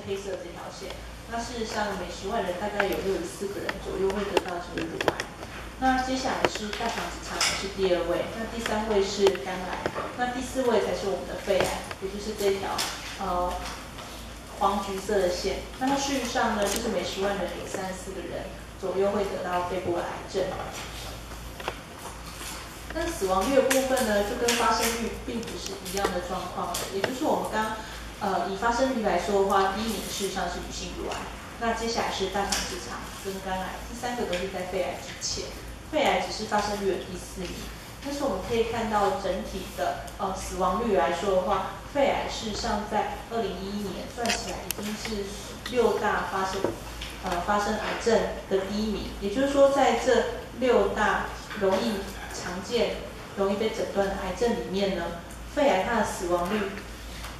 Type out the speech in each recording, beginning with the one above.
黑色这条线。那事实上，每10万人大概有64个人左右会得到这个乳癌。那接下来是大肠直肠癌是第2位，那第3位是肝癌，那第4位才是我们的肺癌，也就是这条黄橘色的线。那么事实上呢，就是每10万人有34个人左右会得到肺部癌症。那死亡率的部分呢，就跟发生率并不是一样的状况了。也就是我们以发生率来说的话，第1名事实上是女性乳癌，那接下来是大肠直肠跟肝癌，第3个都是在肺癌之前，肺癌只是发生率的第4名。但是我们可以看到整体的死亡率来说的话，肺癌事实上在2011年算起来已经是6大发生癌症的第1名，也就是说在这6大容易常见、容易被诊断的癌症里面呢，肺癌它的死亡率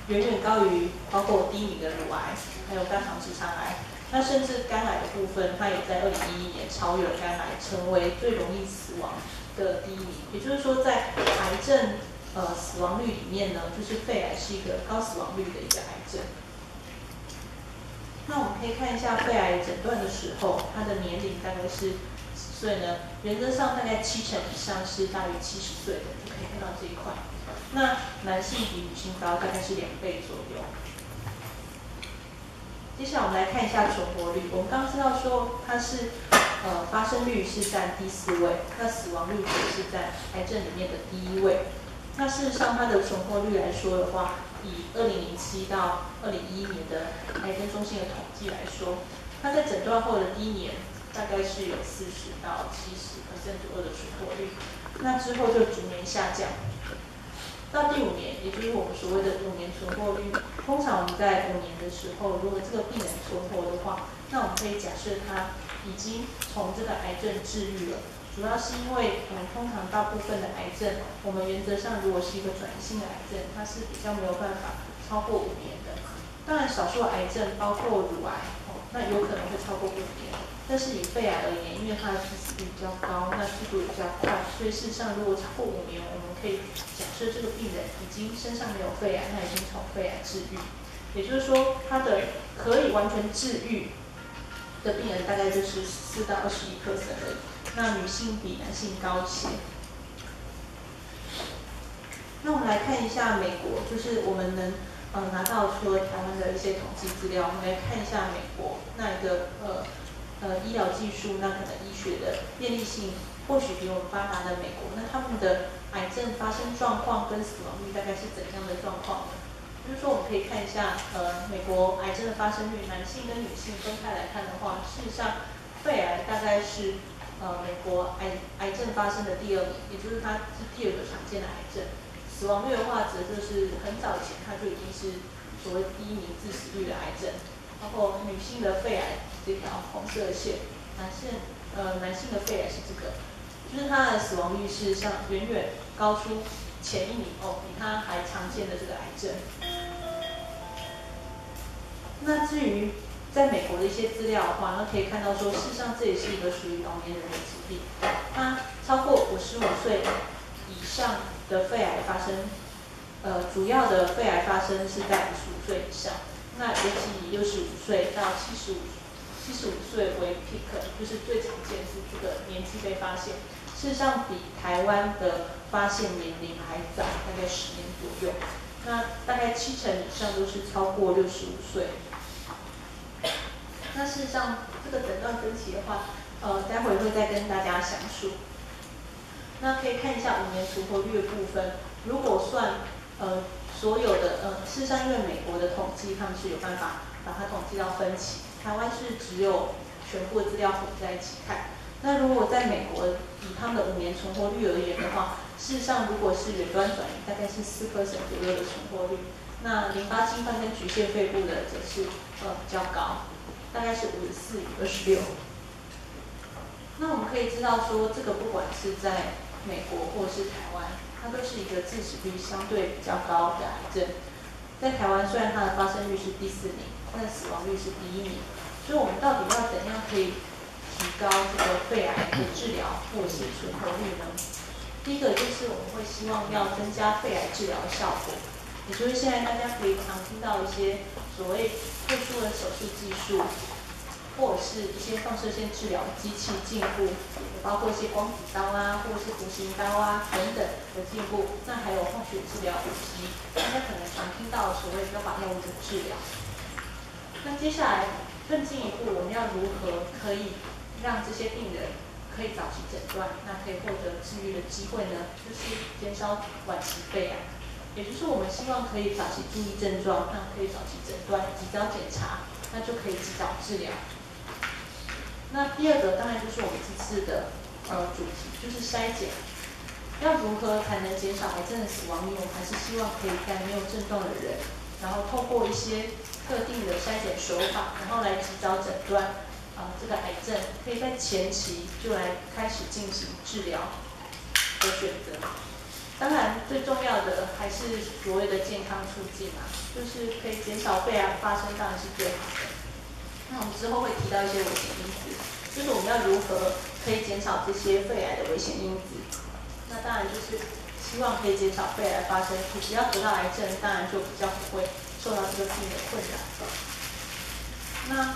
远远高于包括第1名的乳癌，还有大肠直肠癌。那甚至肝癌的部分，它也在2011年超越了肝癌，成为最容易死亡的第1名。也就是说，在癌症死亡率里面呢，就是肺癌是一个高死亡率的一个癌症。那我们可以看一下肺癌诊断的时候，它的年龄大概是几岁呢？原则上大概70%以上是大于70岁的，就可以看到这一块。那男性比女性高，大概是2倍左右。接下来我们来看一下存活率。我们刚刚知道说它是发生率是占第4位，那死亡率也是在癌症里面的第1位。那事实上它的存活率来说的话，以2007到2011年的癌症中心的统计来说，它在诊断后的第1年大概是有40到70% 左右的存活率，那之后就逐年下降。到第5年，也就是我们所谓的5年存活率，通常我们在5年的时候，如果这个病人存活的话，那我们可以假设他已经从这个癌症治愈了。主要是因为通常大部分的癌症，我们原则上如果是一个转移性的癌症，它是比较没有办法超过5年的。当然，少数癌症包括乳癌，那有可能会超过5年。但是以肺癌而言，因为它的致死率比较高，那速度也比较快，所以事实上如果超过5年，我们可以假设这个病人已经身上没有肺癌，他已经从肺癌治愈。也就是说，他的可以完全治愈的病人大概就是4到21%而已。那女性比男性高一些。那我们来看一下美国，就是我们能拿到除了台湾的一些统计资料，我们来看一下美国那一个医疗技术，那可能医学的便利性或许比我们发达的美国，那他们的癌症发生状况跟死亡率大概是怎样的状况呢？就是说，我们可以看一下美国癌症的发生率，男性跟女性分开来看的话，事实上肺癌大概是美国癌症发生的第2名，也就是它是第2个常见的癌症。死亡率的话，则就是很早以前它就已经是所谓第1名致死率的癌症，包括女性的肺癌这条红色的线，男性的肺癌是这个，就是它的死亡率事实上远远高出前1名比它还常见的这个癌症。那至于在美国的一些资料的话，那可以看到说，事实上这也是一个属于老年人的疾病，它超过55岁以上的肺癌发生，主要的肺癌发生是在55岁以上，那尤其以65岁到75岁为 peak， 就是最常见是这个年纪被发现。事实上比台湾的发现年龄还早，大概10年左右。那大概70%以上都是超过65岁。那事实上，这个诊断分歧的话，待会会再跟大家详述。那可以看一下5年存活率的部分。如果算所有的事实上，因为美国的统计他们是有办法把它统计到分期，台湾是只有全部的资料混在一起看。那如果在美国以他们的5年存活率而言的话，事实上如果是远端转移，大概是4%左右的存活率。那淋巴侵犯跟局限肺部的则是比较高，大概是54与26。那我们可以知道说，这个不管是在美国或是台湾，它都是一个致死率相对比较高的癌症。在台湾虽然它的发生率是第4名，但死亡率是第1名。所以我们到底要怎样可以提高这个肺癌的治疗或是存活率呢？第一个就是我们会希望要增加肺癌治疗的效果，也就是现在大家可以常听到一些所谓特殊的手术技术，或者是一些放射线治疗机器进步，也包括一些光子刀啊，或者是弧形刀啊等等的进步。那还有化学治疗以及大家可能常听到所谓标靶药物的治疗。那接下来更进一步，我们要如何可以让这些病人可以早期诊断，那可以获得治愈的机会呢？就是减少晚期肺癌。也就是我们希望可以早期注意症状，那可以早期诊断，及早检查，那就可以及早治疗。那第二个当然就是我们这次的主题，就是筛检。要如何才能减少癌症的死亡率？我们还是希望可以在没有症状的人，然后透过一些特定的筛检手法，然后来及早诊断这个癌症，可以在前期就来开始进行治疗的选择。当然，最重要的还是所谓的健康促进啊，就是可以减少肺癌发生，当然是最好的。那我们之后会提到一些危险因子，就是我们要如何可以减少这些肺癌的危险因子。那当然就是希望可以减少肺癌发生，只要得到癌症，当然就比较不会受到这个病的困扰。那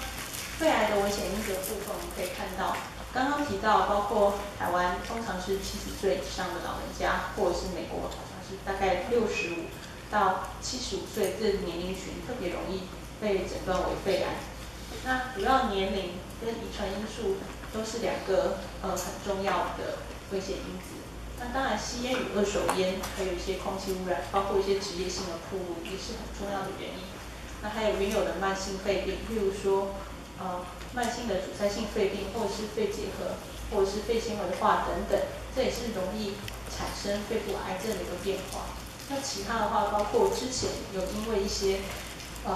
肺癌的危险因子的部分，我们可以看到。刚刚提到，包括台湾通常是70岁以上的老人家，或者是美国好像是大概65到75岁这年龄群特别容易被诊断为肺癌。那主要年龄跟遗传因素都是2个很重要的危险因子。那当然，吸烟与二手烟，还有一些空气污染，包括一些职业性的暴露，也是很重要的原因。那还有原有的慢性肺病，例如说慢性的阻塞性肺病，或者是肺结核，或者是肺纤维化等等，这也是容易产生肺部癌症的一个变化。那其他的话，包括之前有因为一些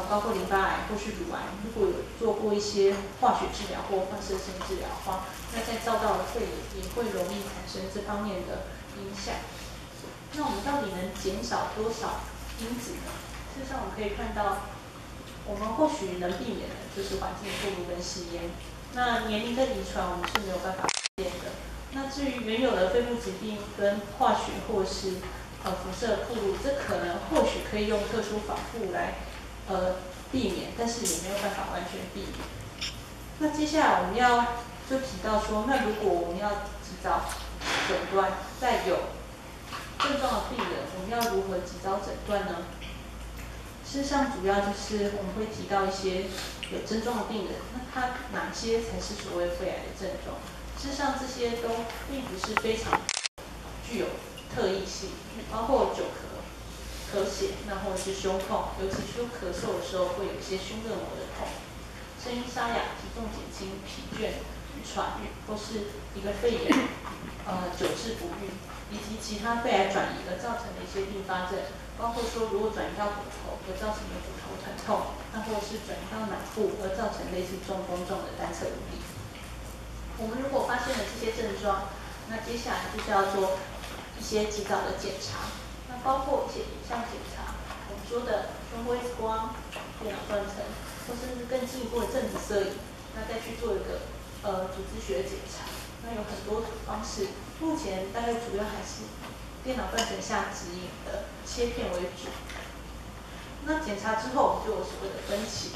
包括淋巴癌或是乳癌，如果有做过一些化学治疗或放射线治疗的话，那在照到的肺也会容易产生这方面的影响。那我们到底能减少多少因子呢？事实上，我们可以看到，我们或许能避免的就是环境暴露跟吸烟。那年龄跟遗传我们是没有办法避免的。那至于原有的肺部疾病跟化学或是辐射暴露，这可能或许可以用特殊防护来避免，但是也没有办法完全避免。那接下来我们就提到说，那如果我们要及早诊断，在有症状的病人，我们要如何及早诊断呢？事实上，主要就是我们会提到一些有症状的病人，那他哪些才是所谓肺癌的症状？事实上，这些都并不是非常具有特异性，包括久咳、咳血，那或者是胸痛，尤其是咳嗽的时候会有一些胸肋膜的痛，声音沙哑、体重减轻、疲倦、喘，或是一个肺炎、久治不愈，以及其他肺癌转移而造成的一些并发症。包括说，如果转移到骨头而造成的骨头疼痛，那或者是转移到脑部而造成类似中风这种的单侧无力。我们如果发现了这些症状，那接下来就是要做一些及早的检查，那包括一些影像检查，我们说的胸部 X 光、电脑断层，或甚至更进一步的正子摄影，那再去做一个组织学的检查。那有很多方式，目前大概主要还是电脑断层下指引的切片为主。那检查之后，我们就有所谓的分期。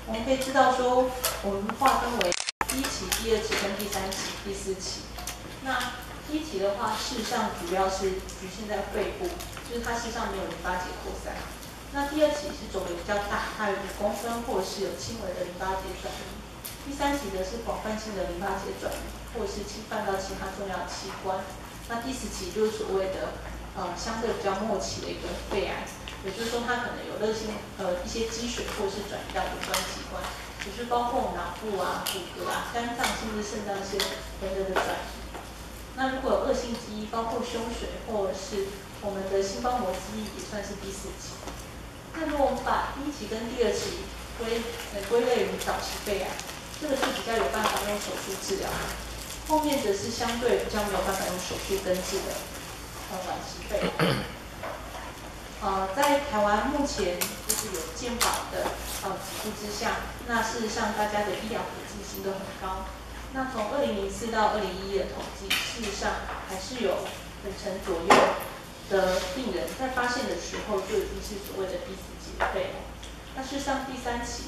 我们可以知道说，我们划分为第1期、第2期跟第3期、第4期。那第1期的话，事实上主要是局限在肺部，就是它事实上没有淋巴结扩散。那第2期是肿瘤比较大，它有5公分，或者是有轻微的淋巴结转移。第3期的是广泛性的淋巴结转移，或者是侵犯到其他重要器官。那第10期就是所谓的相对比较末期的一个肺癌，也就是说它可能有恶性一些积水，或者是转移到无关器官，就是包括脑部啊、骨骼啊、肝脏甚至肾脏腺等等的转移。那如果有恶性积液，包括胸水或者是我们的心包膜积液，也算是第4期。那如果我们把第1期跟第2期归类于早期肺癌，这个是比较有办法用手术治疗的。后面则是相对比较没有办法用手术根治的晚期肺癌。在台湾目前就是有健保的给付之下，那事实上大家的医疗普及性都很高。那从2004到2011的统计，事实上还是有50%左右的病人在发现的时候就已经是所谓的第4期的肺癌。那事实上第3期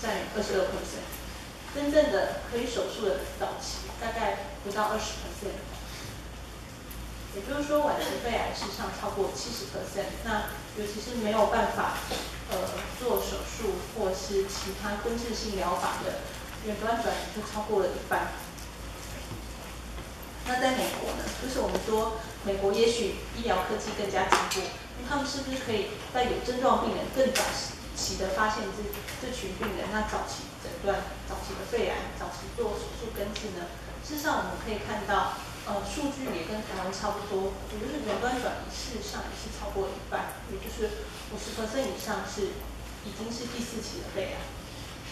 占22%，真正的可以手术的早期大概不到20%。也就是说，晚期肺癌事实上超过70%，那尤其是没有办法做手术或是其他根治性疗法的远端转移就超过了一半。那在美国呢，就是我们说美国也许医疗科技更加进步，他们是不是可以在有症状病人更早期的发现这群病人，那早期诊断、早期的肺癌、早期做手术根治呢？事实上我们可以看到。数据也跟台湾差不多，也就是远端转移事实上也是超过一半，也就是50%以上已经是第4期的肺癌。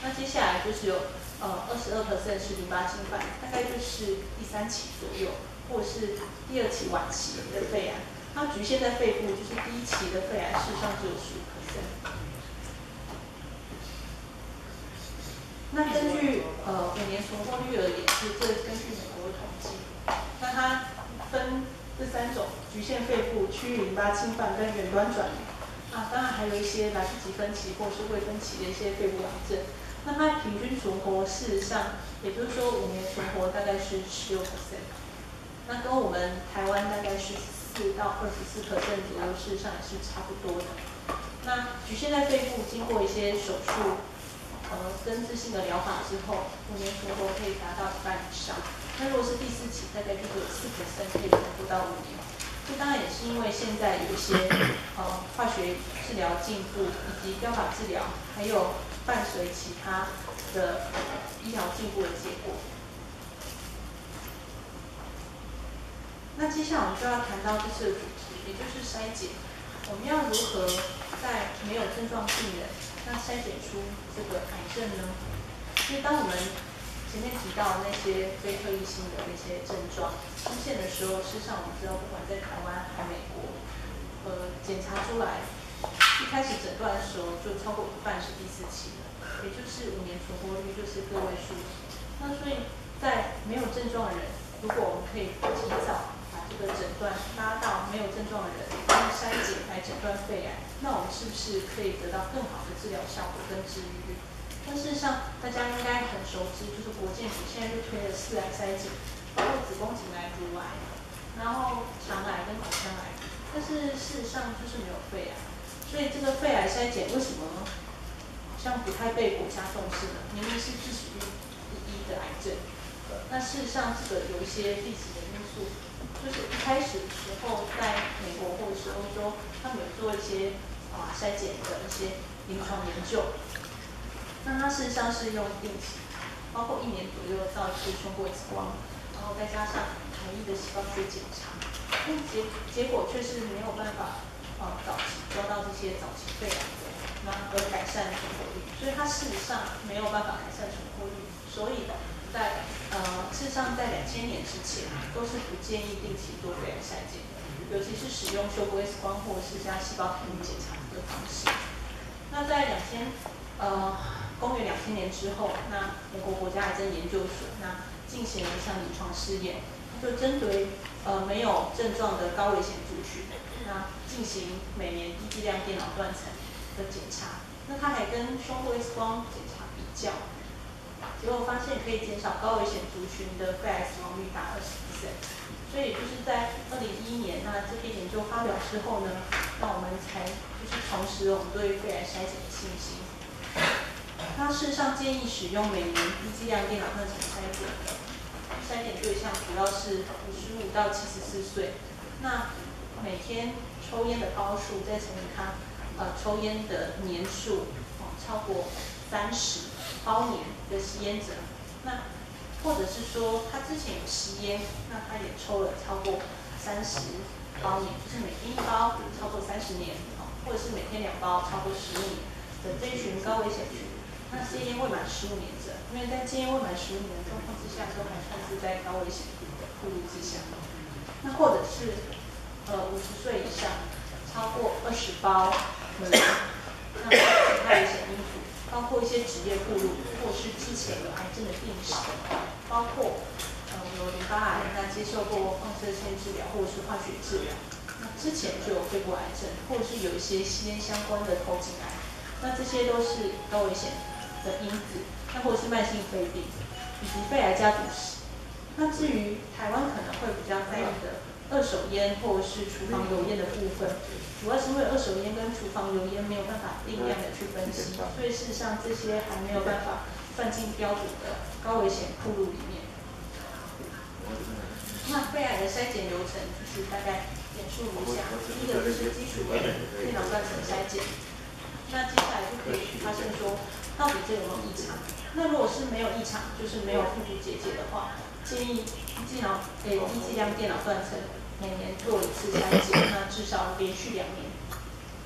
那接下来就是有22%是淋巴侵犯，大概就是第3期左右，或者是第2期晚期的肺癌。它局限在肺部，就是第1期的肺癌事实上只有15%。那根据5年存活率而言，是这根据美国的统计。那它分这3种：局限肺部、区域淋巴侵犯跟远端转移。当然还有一些来不及分期或是未分期的一些肺部癌症。那它平均存活事实上，也就是说5年存活大概是16%。那跟我们台湾大概14%到24%左右，事实上也是差不多的。那局限在肺部，经过一些手术。根治性的疗法之后，5年存活可以达到1半以上。那如果是第4期，大概就是有4%可以存活到5年。这当然也是因为现在有一些化学治疗进步，以及标靶治疗，还有伴随其他的医疗进步的结果。那接下来我们就要谈到这次的主题，也就是筛检。我们要如何在没有症状病人？那筛检出这个癌症呢？因为当我们前面提到那些非特异性的那些症状出现的时候，事实上我们知道，不管在台湾还美国，检查出来，一开始诊断的时候就超过一半是第4期的，也就是5年存活率就是个位数。那所以在没有症状的人，如果我们可以及早把这个诊断拉到没有症状的人，用筛检来诊断肺癌。那我们是不是可以得到更好的治疗效果跟治愈率？但事实上，大家应该很熟知，就是国健署现在就推了4癌筛检，包括子宫颈癌、乳癌，然后肠癌跟口腔癌。但是事实上就是没有肺癌，所以这个肺癌筛检为什么好像不太被国家重视呢？明明是致死率第1的癌症。那事实上，这个有一些历史的因素，就是一开始的时候，在美国或者是欧洲，他们有做一些筛检的一些临床研究，那它事实上是用定期，包括1年左右照一次胸部 X 光，然后再加上台医的细胞学检查，但结果却是没有办法早期抓到这些早期肺癌的，那而改善存活率，所以它事实上没有办法改善存活率，所以事实上在2000年之前都是不建议定期做肺癌筛检的。尤其是使用胸部 X 光或者是加细胞屏幕检查的方式。那在公元2000年之后，那美国国家癌症研究所那进行了一项临床试验，就针对没有症状的高危险族群，那进行每年低剂量电脑断层的检查。那它还跟胸部 X 光检查比较，结果发现可以减少高危险族群的肺癌死亡率达20%。所以就是在2011年，那这篇研究发表之后呢，那我们才就是重拾了我们对肺癌筛检的信心。它事实上建议使用每年低剂量电脑断层筛检的筛检对象主要是55到74岁，那每天抽烟的包数再乘以他抽烟的年数超过30包年的吸烟者，那或者是说他之前有吸烟，那他也抽了超过30包年，就是每天1包超过30年，或者是每天2包超过15年的这一群高危险群。那戒烟未满15年者，因为在戒烟未满15年的状况之下，都还算是在高危险的暴露之下。那或者是50岁以上超过20包的人，那其他危险因素。包括一些职业暴露，或是之前有癌症的病史，包括有淋巴癌，那接受过放射线治疗或者是化学治疗，那之前就有肺部癌症，或者是有一些吸烟相关的头颈癌，那这些都是高危险的因子，那或者是慢性肺病，以及肺癌家族史。那至于台湾可能会比较在意的二手烟或者是厨房油烟的部分，主要是因为二手烟跟厨房油烟没有办法定量的去分析，所以事实上这些还没有办法算进标准的高危险暴露里面。那肺癌的筛检流程就是大概简述如下：第一个就是基础的电脑断层筛检，那接下来就可以发现说到底这有没有异常。那如果是没有异常，就是没有腹部结节的话，建议低剂量电脑断层每年做一次筛检，那至少连续2年。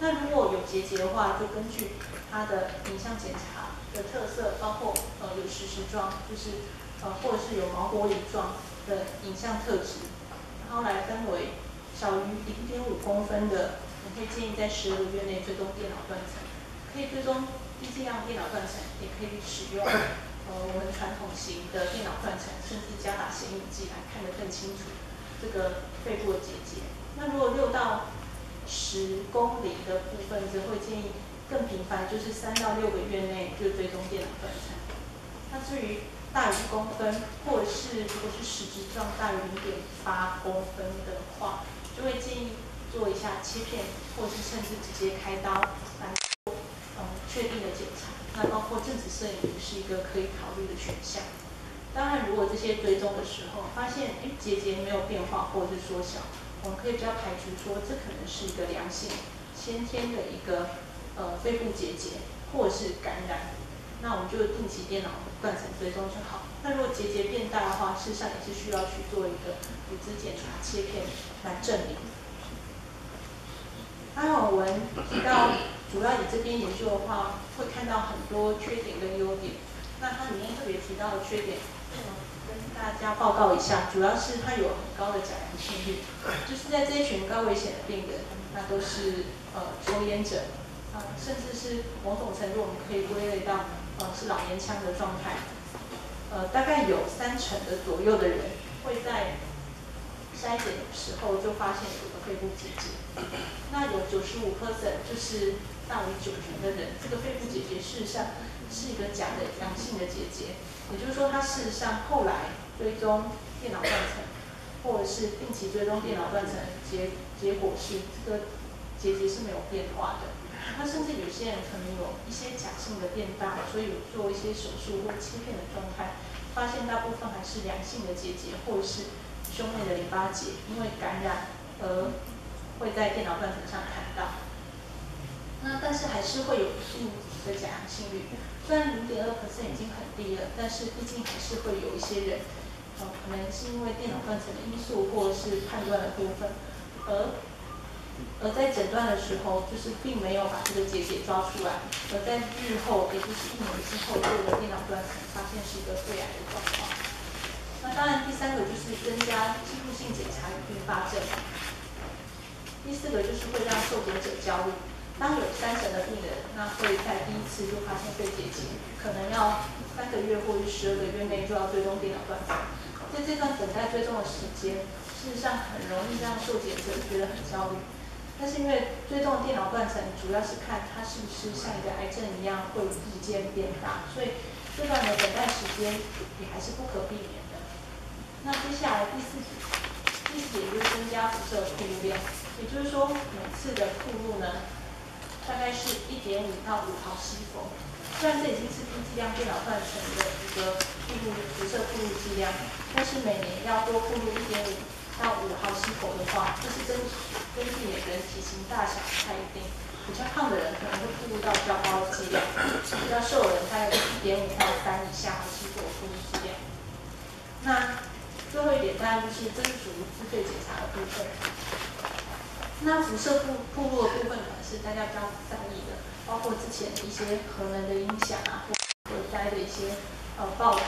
那如果有结节的话，就根据它的影像检查的特色，包括有实状，就是或者是有毛玻璃状的影像特质，然后来分为小于0.5公分的，我会建议在12个月内追踪电脑断层，可以追踪低剂量电脑断层，也可以使用我们传统型的电脑断层，甚至加打显影剂来看得更清楚这个肺部的结节。那如果6到10公里的部分，则会建议更频繁，就是3到6个月内就追踪电脑断层。那至于大于1公分，或者是如果是实质状大于0.8公分的话，就会建议做一下切片，或者是甚至直接开刀来做确定的检查。那包括正子摄影也是一个可以考虑的选项。当然，如果这些追踪的时候发现结节没有变化或者是缩小，我们可以比较排除说这可能是一个良性先天的一个肺部结节或者是感染。那我们就定期电脑断层追踪就好。那如果结节变大的话，事实上也是需要去做一个组织检查切片来证明。阿永文提到，主要以这边研究的话，会看到很多缺点跟优点。那它里面特别提到的缺点，跟大家报告一下，主要是它有很高的假阳性率，就是在这一群高危险的病人，那都是抽烟者，甚至是某种程度我们可以归类到是老烟枪的状态。大概有30%的左右的人会在筛检的时候就发现有个肺部结节，那有95%，就是大于90%的人，这个肺部结节事实上是一个假的阳性的结节，也就是说它事实上后来追踪电脑断层，或者是定期追踪电脑断层，结果是这个结节是没有变化的。那甚至有些人可能有一些假性的变大，所以有做一些手术或切片的状态，发现大部分还是良性的结节，或者是胸内的淋巴结，因为感染而会在电脑断层上看到。那但是还是会有一定的假阳性率，虽然0.2% 已经很低了，但是毕竟还是会有一些人，可能是因为电脑断层的因素或者是判断的部分，而在诊断的时候，就是并没有把这个结节抓出来，而在日后，也就是1年之后做的电脑断层，发现是一个肺癌的状况。那当然，第3个就是增加侵入性检查与并发症。第4个就是会让受检者焦虑。当有30%的病人，那会在第1次就发现肺结节，可能要3个月或者12个月内就要追踪电脑断层。在这段等待追踪的时间，事实上很容易让受检者觉得很焦虑。但是因为追踪的电脑断层主要是看它是不是像一个癌症一样会日渐变大，所以这段的等待时间也还是不可避免的。那接下来第4点就是增加辐射暴露量，也就是说每次的暴露呢，大概是1.5到5毫西弗。虽然这已经是低剂量电脑断层的一个辐射暴露剂量，但是每年要多暴露1.5到5毫西弗的话，这是根据每个人体型大小不太一定。比较胖的人可能会暴露到比较高的剂量，比较瘦的人大概1.5到3以下毫西弗的暴露剂量。那最后一点当然就是这是属于自费检查的部分。那辐射暴露的部分可能是大家比较在意的，包括之前的一些核能的影响啊，或者灾的一些报道。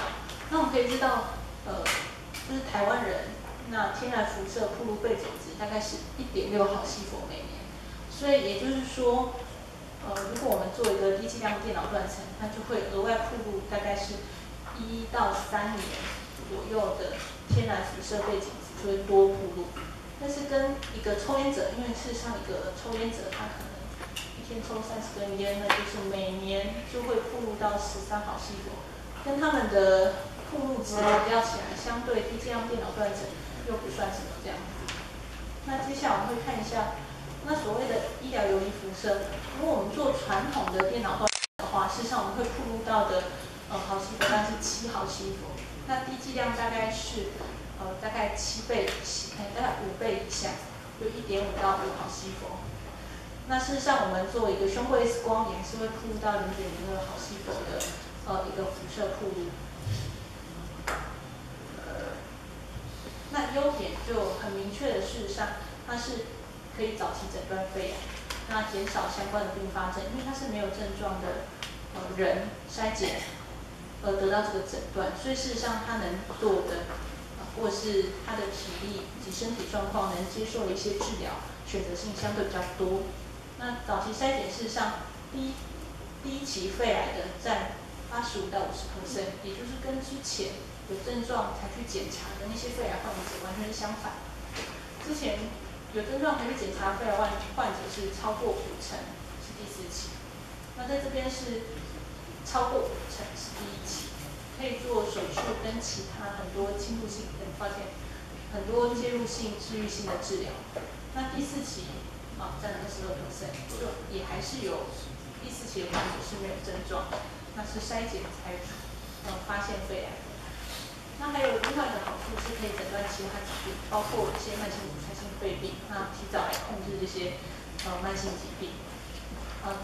那我们可以知道，就是台湾人那天然辐射暴露肺总值大概是1.6毫西弗每年，所以也就是说，如果我们做一个低剂量电脑断层，那就会额外暴露大概是1到3年左右的天然辐射背景值，就会多暴露。但是跟一个抽烟者，因为事实上一个抽烟者他可能1天天抽30根烟，那就是每年就会暴露到13毫西弗，跟他们的暴露值比较起来，相对低剂量电脑断层又不算什么这样子。那接下来我们会看一下，那所谓的医疗游离辐射，如果我们做传统的电脑断层的话，事实上我们会暴露到的毫西弗大概是7毫西弗，那低剂量大概是大概7倍，大概5倍以下，就1.5到5毫西弗。那事实上，我们做一个胸部 X 光，也是会暴露到0.02毫西弗的一个辐射暴露。那优点就很明确的，事实上它是可以早期诊断肺癌，那减少相关的并发症，因为它是没有症状的人筛检而得到这个诊断，所以事实上它能做的，或是他的体力及身体状况能接受的一些治疗，选择性相对比较多。那早期筛检事实上，第一期肺癌的占85到50%，也就是跟之前有症状才去检查的那些肺癌患者完全是相反。之前有症状才去检查肺癌患者是超过50%，是第4期。那在这边是超过50%，是第1期，可以做手术跟其他很多侵入性很多介入性治愈性的治疗。那第4期占了22%，就也还是有第4期的患者是没有症状，那是筛检才发现肺癌。那还有另外一个好处是可以诊断其他疾病，包括一些慢性阻塞性肺病，那提早来控制这些慢性疾病。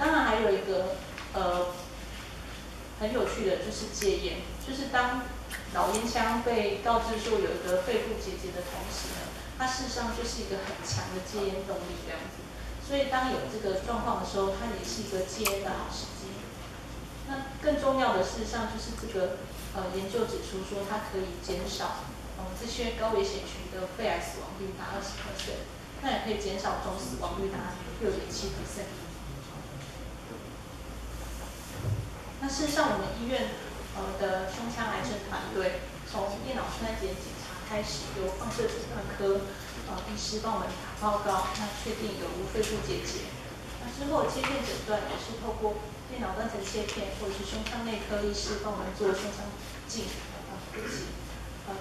当然还有一个很有趣的就是戒烟，就是当老烟枪被告知说有一个肺部结节的同时呢，它事实上就是一个很强的戒烟动力这样子。所以当有这个状况的时候，它也是一个戒烟的好时机。那更重要的事实上就是这个研究指出说，它可以减少这些高危险群的肺癌死亡率达20%，那也可以减少总死亡率达6.7%。那事实上，我们医院的胸腔癌症团队从电脑衰检检查开始，由放射诊断科医师帮我们打报告，那确定有无肺部结节。那之后切片诊断也是透过电脑断层切片，或者是胸腔内科医师帮我们做胸腔镜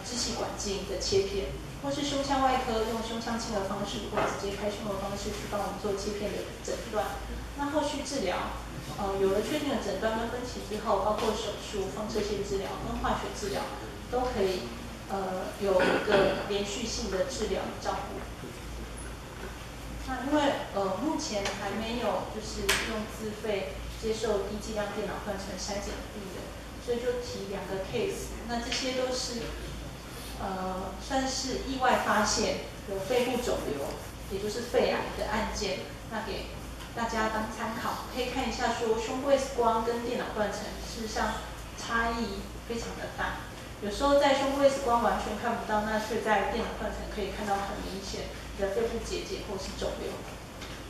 支气管镜的切片，或是胸腔外科用胸腔镜的方式，或直接开胸的方式去帮我们做切片的诊断。那后续治疗，有了确定的诊断跟分期之后，包括手术、放射线治疗跟化学治疗，都可以有一个连续性的治疗照顾。那因为目前还没有就是用自费接受低剂量电脑断层筛检的病人，所以就提2个 case。那这些都是算是意外发现有肺部肿瘤，也就是肺癌的案件，那给大家当参考，可以看一下说胸部 X 光跟电脑断层事实上差异非常的大。有时候在胸部 X 光完全看不到，那却在电脑断层可以看到很明显的肺部结节或是肿瘤。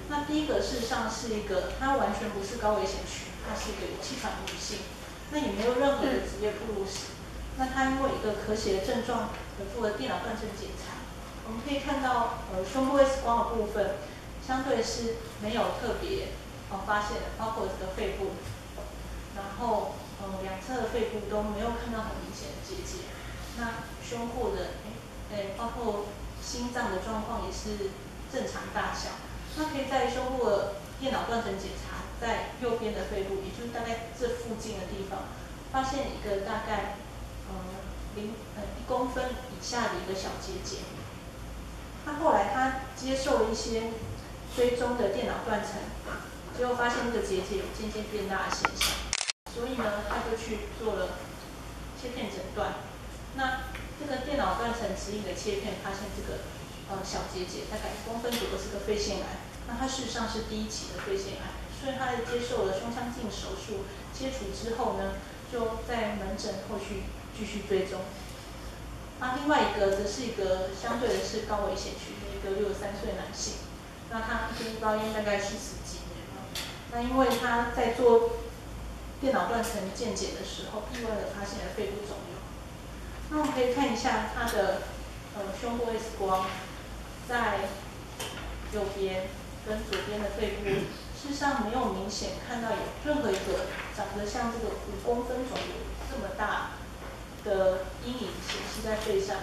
那第一个事实上是一个，它完全不是高危险群，它是一个有气喘的女性，那也没有任何的职业暴露史。那她因为一个咳血的症状而做了电脑断层检查，我们可以看到胸部 X 光的部分相对是没有特别发现的，包括这个肺部，然后2侧的肺部都没有看到很明显的结节。那胸部的包括心脏的状况也是正常大小。那可以在胸部的电脑断层检查，在右边的肺部，也就是大概这附近的地方，发现一个大概1公分以下的一个小结节。那后来他接受了一些追踪的电脑断层，结果发现这个结节有渐渐变大的现象，所以呢，他就去做了切片诊断。那这个电脑断层指引的切片发现这个小结节大概1公分左右是个肺腺癌，那它事实上是第1期的肺腺癌，所以他在接受了胸腔镜手术切除之后呢，就在门诊后续继续追踪。那另外一个则是一个相对的是高危险群的一个63岁男性，那他一天包烟大概是10几年了。那因为他在做电脑断层健检的时候，意外的发现了肺部肿瘤。那我们可以看一下他的胸部 X 光，在右边跟左边的肺部事事实上没有明显看到有任何一个长得像这个5公分肿瘤这么大的阴影显示在肺上。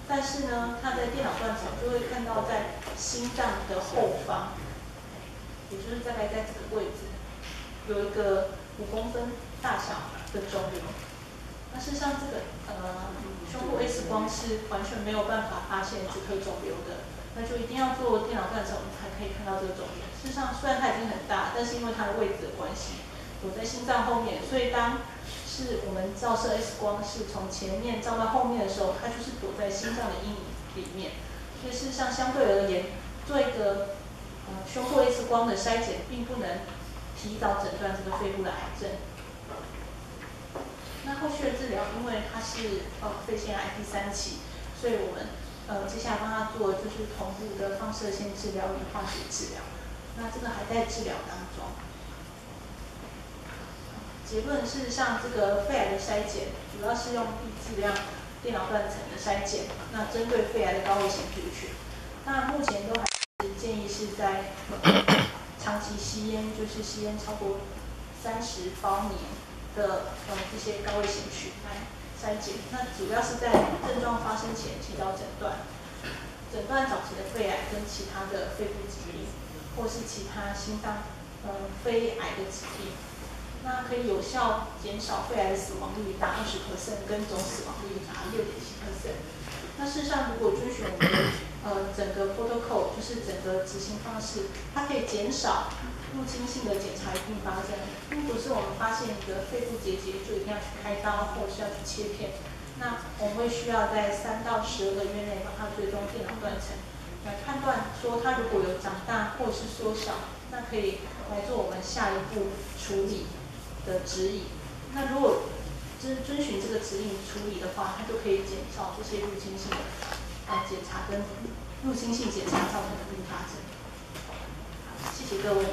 但是呢，它在电脑断层就会看到在心脏的后方，也就是大概在这个位置，有一个5公分大小的肿瘤。那事实上，这个胸部 X 光是完全没有办法发现这颗肿瘤的，那就一定要做电脑断层，我们才可以看到这个肿瘤。事实上，虽然它已经很大，但是因为它的位置的关系，躲在心脏后面，所以当是我们照射 X 光是从前面照到后面的时候，它就是躲在心脏的阴影里面。所以事实上，相对而言，做一个胸部 X 光的筛检，并不能提早诊断这个肺部的癌症。那后续的治疗，因为它是肺腺癌第3期，所以我们接下来帮他做就是同步的放射线治疗与化学治疗。那这个还在治疗当中。结论事实上，这个肺癌的筛检主要是用低质量电脑断层的筛检，那针对肺癌的高危险族群。那目前都还是建议是在长期吸烟，就是吸烟超过30包年的这些高危险群来筛检。那主要是在症状发生前提早诊断，诊断早期的肺癌跟其他的肺部疾病，或是其他心脏非癌的疾病。那可以有效减少肺癌的死亡率达20%，跟总死亡率达6.7%。那事实上，如果遵循我们的整个 protocol， 就是整个执行方式，它可以减少入侵性的检查一并发生，并不是我们发现一个肺部结节就一定要去开刀，或者是要去切片。那我们会需要在3到12个月内帮它追踪电脑断层，来判断说它如果有长大或是缩小，那可以来做我们下一步处理的指引。那如果遵循这个指引处理的话，它就可以减少这些入侵性的检查跟入侵性检查造成的并发症。谢谢各位。